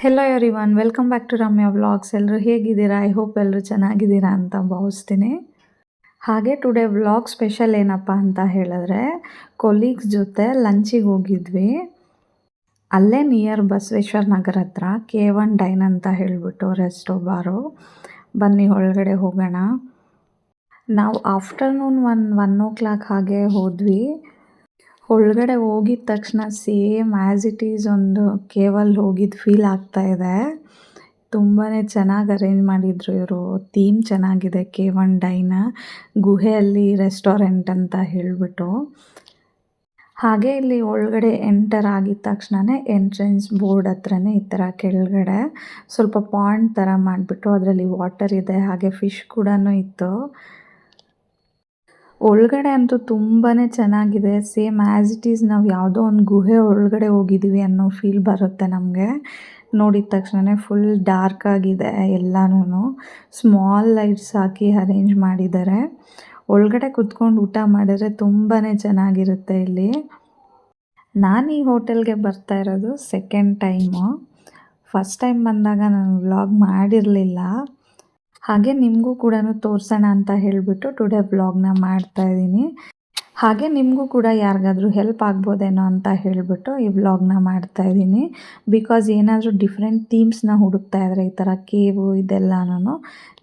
Hello everyone, welcome back to Ramya vlogs. ಎಲ್ಲರೂ ಹೇಗಿದ್ದೀರಾ? I hope ಎಲ್ಲರೂ ಚೆನ್ನಾಗಿದ್ದೀರಾ ಅಂತ ಭಾವಿಸ್ತೀನಿ. ಹಾಗೆ ಟುಡೇ ವ್ಲಾಗ್ ಸ್ಪೆಷಲ್ ಏನಪ್ಪ ಅಂತ ಹೇಳಿದ್ರೆ, ಕೊಲೀಗ್ಸ್ ಜೊತೆ ಲಂಚಿಗೆ ಹೋಗಿದ್ವಿ. ಅಲ್ಲೇ ನಿಯರ್ ಬಸವೇಶ್ವರ ನಗರ ಹತ್ರ K1 ಡೈನ್ ಅಂತ ಹೇಳಿಬಿಟ್ಟು ರೆಸ್ಟೋ ಬಾರು. ಬನ್ನಿ ಒಳಗಡೆ ಹೋಗೋಣ. ನಾವು ಆಫ್ಟರ್ನೂನ್ 1 ಹಾಗೆ ಹೋದ್ವಿ. ಒಳಗಡೆ ಹೋಗಿದ ತಕ್ಷಣ ಸೇಮ್ ಆ್ಯಸ್ ಇಟ್ ಈಸ್ ಒಂದು ಕೇವಲ್ಲಿ ಹೋಗಿದ್ದು ಫೀಲ್ ಆಗ್ತಾಯಿದೆ. ತುಂಬಾ ಚೆನ್ನಾಗಿ ಅರೇಂಜ್ ಮಾಡಿದ್ರು ಇವರು. ಥೀಮ್ ಚೆನ್ನಾಗಿದೆ. K1 ಡೈನ ಗುಹೆಯಲ್ಲಿ ರೆಸ್ಟೋರೆಂಟ್ ಅಂತ ಹೇಳಿಬಿಟ್ಟು. ಹಾಗೆ ಇಲ್ಲಿ ಒಳಗಡೆ ಎಂಟರ್ ಆಗಿದ ತಕ್ಷಣವೇ ಎಂಟ್ರೆನ್ಸ್ ಬೋರ್ಡ್ ಹತ್ರನೇ ಈ ಥರ ಕೆಳಗಡೆ ಸ್ವಲ್ಪ ಪಾಂಡ್ ಥರ ಮಾಡಿಬಿಟ್ಟು ಅದರಲ್ಲಿ ವಾಟರ್ ಇದೆ, ಹಾಗೆ ಫಿಶ್ ಕೂಡ ಇತ್ತು. ಒಳಗಡೆ ಅಂತೂ ತುಂಬಾ ಚೆನ್ನಾಗಿದೆ. ಸೇಮ್ ಆ್ಯಸ್ ಇಟ್ ಈಸ್ ನಾವು ಯಾವುದೋ ಒಂದು ಗುಹೆ ಒಳಗಡೆ ಹೋಗಿದ್ದೀವಿ ಅನ್ನೋ ಫೀಲ್ ಬರುತ್ತೆ ನಮಗೆ. ನೋಡಿದ ತಕ್ಷಣವೇ ಫುಲ್ ಡಾರ್ಕ್ ಆಗಿದೆ ಎಲ್ಲನೂ. ಸ್ಮಾಲ್ ಲೈಟ್ಸ್ ಹಾಕಿ ಅರೇಂಜ್ ಮಾಡಿದ್ದಾರೆ. ಒಳಗಡೆ ಕುತ್ಕೊಂಡು ಊಟ ಮಾಡಿದ್ರೆ ತುಂಬಾ ಚೆನ್ನಾಗಿರುತ್ತೆ ಇಲ್ಲಿ. ನಾನು ಈ ಹೋಟೆಲ್ಗೆ ಬರ್ತಾ ಇರೋದು ಸೆಕೆಂಡ್ ಟೈಮು. ಫಸ್ಟ್ ಟೈಮ್ ಬಂದಾಗ ನಾನು ವ್ಲಾಗ್ ಮಾಡಿರಲಿಲ್ಲ. ಹಾಗೆ ನಿಮಗೂ ಕೂಡ ತೋರಿಸೋಣ ಅಂತ ಹೇಳಿಬಿಟ್ಟು ಟುಡೇ ವ್ಲಾಗ್ನ ಮಾಡ್ತಾಯಿದ್ದೀನಿ. ಹಾಗೆ ನಿಮಗೂ ಕೂಡ ಯಾರಿಗಾದ್ರೂ ಹೆಲ್ಪ್ ಆಗ್ಬೋದೇನೋ ಅಂತ ಹೇಳಿಬಿಟ್ಟು ಈ ವ್ಲಾಗ್ನ ಮಾಡ್ತಾಯಿದ್ದೀನಿ. ಬಿಕಾಸ್ ಏನಾದರೂ ಡಿಫ್ರೆಂಟ್ ಥೀಮ್ಸ್ನ ಹುಡುಕ್ತಾ ಇದ್ದರೆ ಈ ಥರ ಕೇವು ಇದೆಲ್ಲನೂ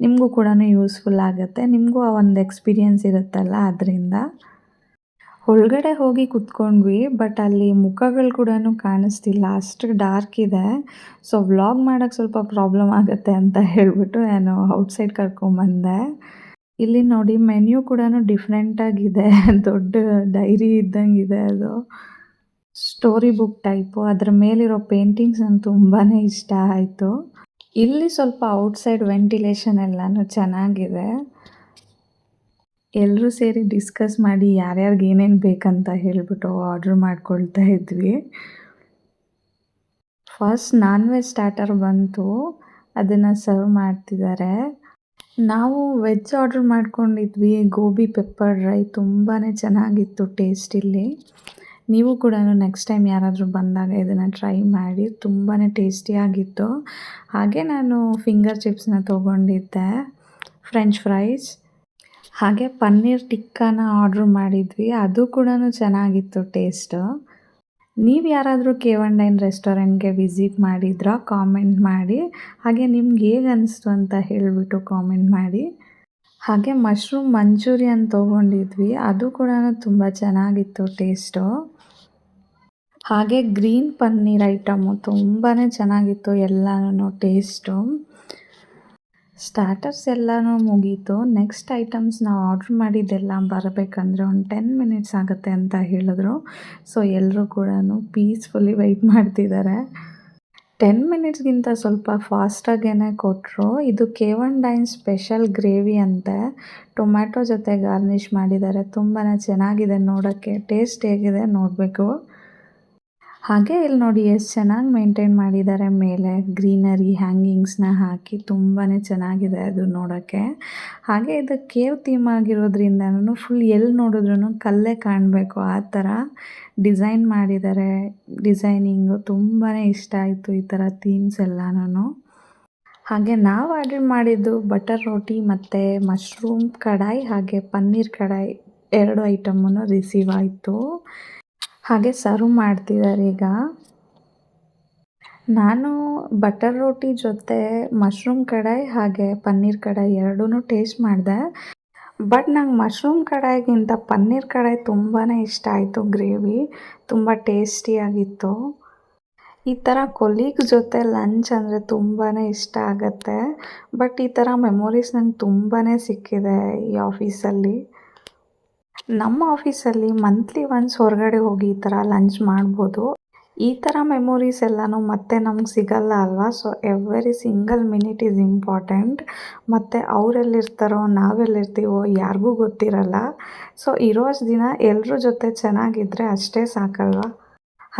ನಿಮಗೂ ಕೂಡ ಯೂಸ್ಫುಲ್ ಆಗುತ್ತೆ. ನಿಮಗೂ ಆ ಒಂದು ಎಕ್ಸ್ಪೀರಿಯೆನ್ಸ್ ಇರುತ್ತಲ್ಲ ಅದರಿಂದ. ಒಳಗಡೆ ಹೋಗಿ ಕುತ್ಕೊಂಡ್ವಿ, ಬಟ್ ಅಲ್ಲಿ ಮುಖಗಳು ಕೂಡ ಕಾಣಿಸ್ತಿಲ್ಲ, ಅಷ್ಟು ಡಾರ್ಕ್ ಇದೆ. ಸೊ ವ್ಲಾಗ್ ಮಾಡೋಕ್ಕೆ ಸ್ವಲ್ಪ ಪ್ರಾಬ್ಲಮ್ ಆಗುತ್ತೆ ಅಂತ ಹೇಳಿಬಿಟ್ಟು ನಾನು ಔಟ್ಸೈಡ್ ಕರ್ಕೊಂಬಂದೆ. ಇಲ್ಲಿ ನೋಡಿ ಮೆನ್ಯೂ ಕೂಡ ಡಿಫ್ರೆಂಟಾಗಿದೆ. ದೊಡ್ಡ ಡೈರಿ ಇದ್ದಂಗಿದೆ ಅದು. Story book type. ಅದರ ಮೇಲಿರೋ ಪೇಂಟಿಂಗ್ಸ್ ನಂಗೆ ತುಂಬಾ ಇಷ್ಟ ಆಯಿತು. ಇಲ್ಲಿ ಸ್ವಲ್ಪ ಔಟ್ಸೈಡ್ ವೆಂಟಿಲೇಷನ್ ಎಲ್ಲನೂ ಚೆನ್ನಾಗಿದೆ. ಎಲ್ಲರೂ ಸೇರಿ ಡಿಸ್ಕಸ್ ಮಾಡಿ ಯಾರ್ಯಾರಿಗೆ ಏನೇನು ಬೇಕಂತ ಹೇಳಿಬಿಟ್ಟು ಆರ್ಡ್ರ್ ಮಾಡ್ಕೊಳ್ತಾ ಇದ್ವಿ. ಫಸ್ಟ್ ನಾನ್ ವೆಜ್ ಸ್ಟಾರ್ಟರ್ ಬಂತು, ಅದನ್ನು ಸರ್ವ್ ಮಾಡ್ತಿದ್ದಾರೆ. ನಾವು ವೆಜ್ ಆರ್ಡ್ರ್ ಮಾಡ್ಕೊಂಡಿದ್ವಿ. ಗೋಬಿ ಪೆಪ್ಪರ್ ಡ್ರೈ ತುಂಬಾ ಚೆನ್ನಾಗಿತ್ತು ಟೇಸ್ಟ್ ಇಲ್ಲಿ. ನೀವು ಕೂಡ ನೆಕ್ಸ್ಟ್ ಟೈಮ್ ಯಾರಾದರೂ ಬಂದಾಗ ಇದನ್ನು ಟ್ರೈ ಮಾಡಿ, ತುಂಬಾ ಟೇಸ್ಟಿಯಾಗಿತ್ತು. ಹಾಗೆ ನಾನು ಫಿಂಗರ್ ಚಿಪ್ಸ್ನ ತೊಗೊಂಡಿದ್ದೆ, ಫ್ರೆಂಚ್ ಫ್ರೈಸ್. ಹಾಗೆ ಪನ್ನೀರ್ ಟಿಕ್ಕಾನ ಆರ್ಡ್ರ್ ಮಾಡಿದ್ವಿ, ಅದು ಕೂಡ ಚೆನ್ನಾಗಿತ್ತು ಟೇಸ್ಟು. ನೀವು ಯಾರಾದರೂ K1 ಡೈನ್ ರೆಸ್ಟೋರೆಂಟ್ಗೆ ವಿಸಿಟ್ ಮಾಡಿದ್ರಾ? ಕಾಮೆಂಟ್ ಮಾಡಿ. ಹಾಗೆ ನಿಮ್ಗೆ ಹೇಗೆ ಅನಿಸ್ತು ಅಂತ ಹೇಳಿಬಿಟ್ಟು ಕಾಮೆಂಟ್ ಮಾಡಿ. ಹಾಗೆ ಮಶ್ರೂಮ್ ಮಂಚೂರಿಯನ್ ತೊಗೊಂಡಿದ್ವಿ, ಅದು ಕೂಡ ತುಂಬ ಚೆನ್ನಾಗಿತ್ತು ಟೇಸ್ಟು. ಹಾಗೆ ಗ್ರೀನ್ ಪನ್ನೀರ್ ಐಟಮು ತುಂಬಾ ಚೆನ್ನಾಗಿತ್ತು ಎಲ್ಲನೂ ಟೇಸ್ಟು. ಸ್ಟಾರ್ಟರ್ಸ್ ಎಲ್ಲನೂ ಮುಗೀತು. ನೆಕ್ಸ್ಟ್ ಐಟಮ್ಸ್ ನಾವು ಆರ್ಡ್ರ್ ಮಾಡಿದ್ದೆಲ್ಲ ಬರಬೇಕಂದ್ರೆ ಒಂದು 10 ಮಿನಿಟ್ಸ್ ಆಗುತ್ತೆ ಅಂತ ಹೇಳಿದ್ರು. ಸೊ ಎಲ್ಲರೂ ಕೂಡ ಪೀಸ್ಫುಲಿ ವೆಯ್ಟ್ ಮಾಡ್ತಿದ್ದಾರೆ. 10 ಮಿನಿಟ್ಸ್ಗಿಂತ ಸ್ವಲ್ಪ ಫಾಸ್ಟಾಗೇ ಕೊಟ್ಟರು. ಇದು K1 ಡೈನ್ ಸ್ಪೆಷಲ್ ಗ್ರೇವಿ ಅಂತೆ. ಟೊಮ್ಯಾಟೊ ಜೊತೆ ಗಾರ್ನಿಷ್ ಮಾಡಿದ್ದಾರೆ. ತುಂಬಾ ಚೆನ್ನಾಗಿದೆ ನೋಡೋಕ್ಕೆ. ಟೇಸ್ಟ್ ಹೇಗಿದೆ ನೋಡಬೇಕು. ಹಾಗೆ ಇಲ್ಲಿ ನೋಡಿ ಎಷ್ಟು ಚೆನ್ನಾಗಿ ಮೇಂಟೈನ್ ಮಾಡಿದ್ದಾರೆ. ಮೇಲೆ ಗ್ರೀನರಿ ಹ್ಯಾಂಗಿಂಗ್ಸ್ನ ಹಾಕಿ ತುಂಬಾ ಚೆನ್ನಾಗಿದೆ ಅದು ನೋಡೋಕ್ಕೆ. ಹಾಗೆ ಇದು ಕೇವ್ ಥೀಮ್ ಆಗಿರೋದ್ರಿಂದನೂ ಫುಲ್ ಎಲ್ಲಿ ನೋಡಿದ್ರೂ ಕಲ್ಲೇ ಕಾಣಬೇಕು ಆ ಥರ ಡಿಸೈನ್ ಮಾಡಿದ್ದಾರೆ. ಡಿಸೈನಿಂಗು ತುಂಬಾ ಇಷ್ಟ ಆಯಿತು ಈ ಥರ ಥೀಮ್ಸ್ ಎಲ್ಲನೂ. ಹಾಗೆ ನಾವು ಆರ್ಡರ್ ಮಾಡಿದ್ದು ಬಟರ್ ರೋಟಿ ಮತ್ತು ಮಶ್ರೂಮ್ ಕಡಾಯಿ ಹಾಗೆ ಪನ್ನೀರ್ ಕಡಾಯಿ 2 ಐಟಮನ್ನು ರಿಸೀವ್ ಆಯಿತು. ಹಾಗೆ ಸರ್ವ್ ಮಾಡ್ತಿದ್ದಾರೆ ಈಗ. ನಾನು ಬಟರ್ ರೋಟಿ ಜೊತೆ ಮಶ್ರೂಮ್ ಕಡಾಯಿ ಹಾಗೆ ಪನ್ನೀರ್ ಕಡಾಯಿ ಎರಡೂ ಟೇಸ್ಟ್ ಮಾಡಿದೆ. ಬಟ್ ನಂಗೆ ಮಶ್ರೂಮ್ ಕಡಾಯಿಗಿಂತ ಪನ್ನೀರ್ ಕಡಾಯಿ ತುಂಬಾ ಇಷ್ಟ ಆಯಿತು. ಗ್ರೇವಿ ತುಂಬ ಟೇಸ್ಟಿಯಾಗಿತ್ತು. ಈ ಥರ ಕೊಲೀಗ್ ಜೊತೆ ಲಂಚ್ ಅಂದರೆ ತುಂಬಾ ಇಷ್ಟ ಆಗುತ್ತೆ. ಬಟ್ ಈ ಥರ ಮೆಮೊರೀಸ್ ನಂಗೆ ತುಂಬಾ ಸಿಕ್ಕಿದೆ ಈ ಆಫೀಸಲ್ಲಿ. ನಮ್ಮ ಆಫೀಸಲ್ಲಿ ಮಂತ್ಲಿ ಒನ್ಸ್ ಹೊರಗಡೆ ಹೋಗಿ ಈ ಥರ ಲಂಚ್ ಮಾಡ್ಬೋದು. ಈ ಥರ ಮೆಮೊರೀಸ್ ಎಲ್ಲನೂ ಮತ್ತೆ ನಮ್ಗೆ ಸಿಗಲ್ಲ ಅಲ್ವಾ. So every single minute is important. ಮತ್ತು ಅವರೆಲ್ಲಿರ್ತಾರೋ ನಾವೆಲ್ಲಿರ್ತೀವೋ ಯಾರಿಗೂ ಗೊತ್ತಿರಲ್ಲ. ಸೊ ಇರೋಷ್ಟು ದಿನ ಎಲ್ಲರ ಜೊತೆ ಚೆನ್ನಾಗಿದ್ದರೆ ಅಷ್ಟೇ ಸಾಕಲ್ವ.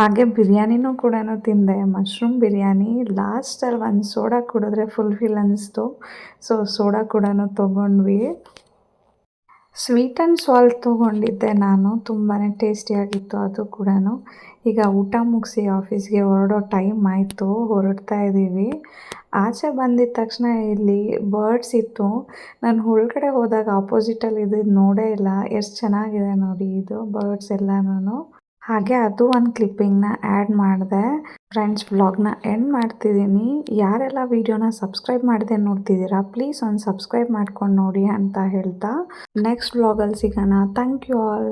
ಹಾಗೆ ಬಿರಿಯಾನಿನೂ ಕೂಡ ತಿಂದೆ, ಮಶ್ರೂಮ್ ಬಿರಿಯಾನಿ. ಲಾಸ್ಟಲ್ಲಿ ಒಂದು ಸೋಡಾ ಕುಡಿದ್ರೆ ಫುಲ್ಫಿಲ್ ಅನ್ನಿಸ್ತು. ಸೊ ಸೋಡಾ ಕೂಡ ತೊಗೊಂಡ್ವಿ. ಸ್ವೀಟ್ ಆ್ಯಂಡ್ ಸಾಲ್ಟ್ ತೊಗೊಂಡಿದ್ದೆ ನಾನು, ತುಂಬಾ ಟೇಸ್ಟಿಯಾಗಿತ್ತು ಅದು ಕೂಡ. ಈಗ ಊಟ ಮುಗಿಸಿ ಆಫೀಸ್ಗೆ ಹೊರಡೋ ಟೈಮ್ ಆಯಿತು, ಹೊರಡ್ತಾ ಇದ್ದೀವಿ. ಆಚೆ ಬಂದಿದ್ದ ತಕ್ಷಣ ಇಲ್ಲಿ ಬರ್ಡ್ಸ್ ಇತ್ತು. ನಾನು ಒಳಗಡೆ ಹೋದಾಗ ಆಪೋಸಿಟಲ್ಲಿ ಇದ್ದಿದ್ದು ನೋಡೇ ಇಲ್ಲ. ಎಷ್ಟು ಚೆನ್ನಾಗಿದೆ ನೋಡಿ ಇದು ಬರ್ಡ್ಸ್ ಎಲ್ಲಾನು. ಹಾಗೆ ಅದು ಒಂದು ಕ್ಲಿಪ್ಪಿಂಗ್ನ ಆ್ಯಡ್ ಮಾಡಿದೆ. ಫ್ರೆಂಡ್ಸ್, ವ್ಲಾಗ್ನ ಎಂಡ್ ಮಾಡ್ತಿದ್ದೀನಿ. ಯಾರೆಲ್ಲ ವಿಡಿಯೋನ ಸಬ್ಸ್ಕ್ರೈಬ್ ಮಾಡದೆ ನೋಡ್ತಿದ್ದೀರಾ, ಪ್ಲೀಸ್ ಒಂದು ಸಬ್ಸ್ಕ್ರೈಬ್ ಮಾಡ್ಕೊಂಡು ನೋಡಿ ಅಂತ ಹೇಳ್ತಾ ನೆಕ್ಸ್ಟ್ ವ್ಲಾಗಲ್ಲಿ ಸಿಗೋಣ. Thank you all.